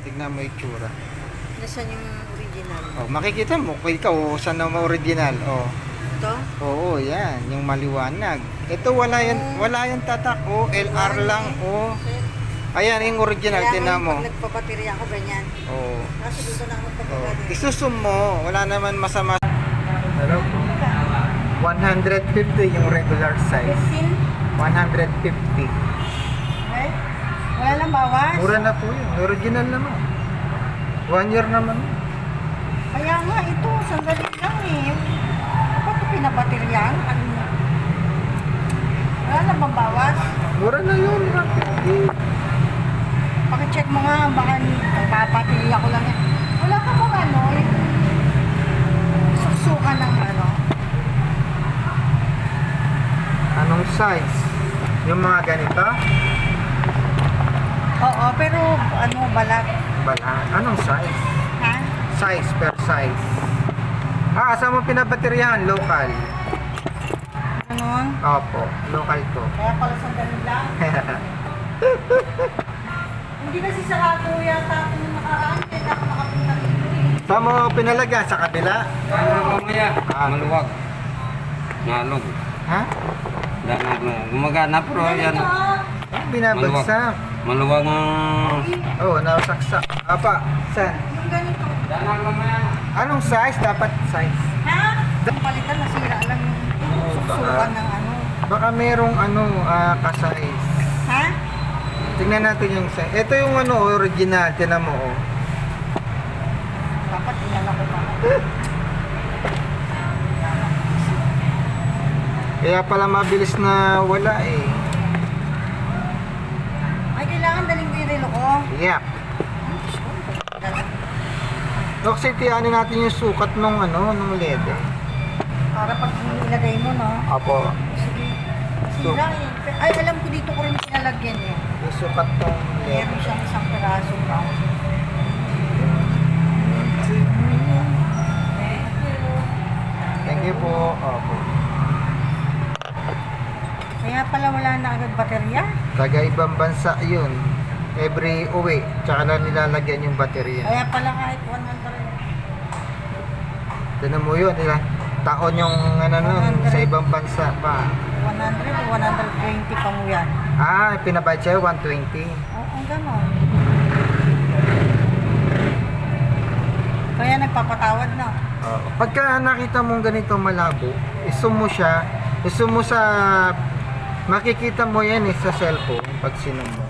Tignan mo yung itsura. Nasaan yung original? Oh, makikita mo kung ikaw saan na original. Oh. Ito? Oo, yan, yung maliwanag. Ito wala yan tatak. Oh, LR lang. Oh. Ayan yung original, Kaya tinan mo. pag nagpapatirya ako, ganyan. Oh. Kasi dito na ako Oh. magpapatirya. Isusum mo, wala naman masama. Hello po. 150 yung regular size. 150. Okay? Wala lang bawas? Mura na po yun. Original naman. 1 year naman. Kaya nga, ito, sandali lang eh. Ba't ito pinapatiryan? Ano? Wala lang bang bawas? Mura na yun. 150. Pakicheck mo nga, baka nagpapatirya ko lang yan. Wala ka bang ano, yung suksukan ng ano? Anong size? Yung mga ganito? Oo, pero ano, balat. Bala. Anong size? Ha? Size per size. Saan mo pinabateryahan? Local. Ganon? Opo, local to. Kaya pala sandali lang. Hindi kasi sarado yata kung nakaraan, kaya ako nakapunta dito eh. Saan mo pinalagyan? Sa kabila? Mamaya, maluwag. Nalog. Ha? Gumagana pero yan. Binabagsak. Maluwag ang... Oo, nasaksak. Apa, saan? Yung ganito. Danang mamaya. Anong size? Dapat size. Ha? Ang palitan, nasira lang yung suksukan ng ano. Baka merong ka-size. Ha? Tingnan natin yung size. Ito yung original. Tinan mo, oh. Dapat inala ko pa. Kaya pala mabilis na wala eh. Ay, kailangan daling ko yung relo ko. Yeah. Kasi tiyanin natin yung sukat nung LED. Para pag ilagay mo, no? Apo. Sige. Sira eh. Ay, alam ko dito ko rin sinalagyan eh. Yung sukat nung LED. Meron siyang isang peraso round. Thank you po. Opo. Kaya pala wala na agad baterya. Taga ibang bansa yun. Every uwi, tsaka na nilalagyan yung baterya. Kaya pala kahit 100. Tinan mo yun, taon yung nun, 100. sa ibang bansa pa. 100 o 120 pa mo yan. Pinabayad sa'yo 120. Oo, gano'n. Kaya nagpapatawad na. Pagka nakita mong ganito malabo, isum mo siya, isum mo sa, makikita mo yan sa cellphone pag sinum mo.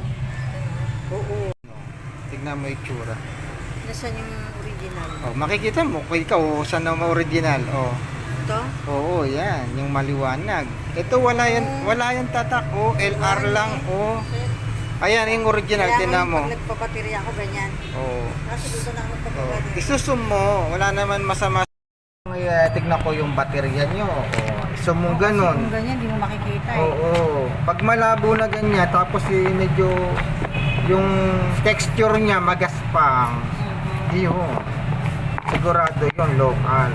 Oo. Tignan mo yung itsura. Nasaan yung original? Oh, makikita mo kung ikaw saan na original. Oh. Ito? Oo, yan, yung maliwanag. Ito wala yan tatak. Oh, LR lang. Oh. Ayan yung original, Kaya tinan mo. pag nagpapatirya ako, ganyan. Oh. Kasi dito na ako Oh, magpapatirya. isusum mo, wala naman masama. Tignan ko yung baterya nyo. Oh, isum mo ganun. Kung ganyan, di mo makikita eh. Oo. Pag malabo na ganyan, tapos medyo yung texture niya magaspang. Yun. Sigurado yun, local.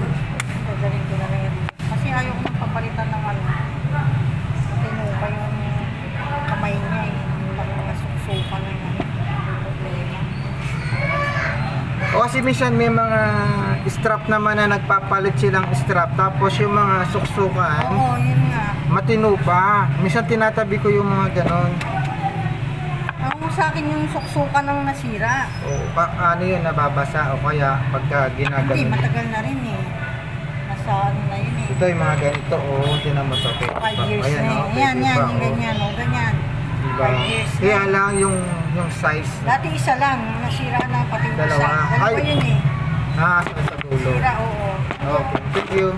Gagaling ko na lang yan. Kasi ayaw ko nang papalitan ng ano. Tinupa yung kamay niya eh. Yung mga suksukan na yung problema. O kasi minsan may mga strap naman na nagpapalit silang strap. Tapos yung mga suksukan, Oo, yun nga. matino pa. Minsan tinatabi ko yung mga ganon. Ang sa akin yung suksukan ng nasira. O yun, nababasa. O kaya pagka Hindi, ginaganon. matagal na rin eh. Nasa ano na yun eh. Ito yung mga ganito. O, tinan mo to. 5 years Ayan, na o, eh. Yan, pwede yan, pa, yung o. ganyan, o, ganyan. Diba? 5 years na. Kaya lang yung size. Dati isa lang, nasira na pati yung isa. Dalawa. Dalawa Ay. yun eh. Sa dulo. Sira, oo. Okay, thank you.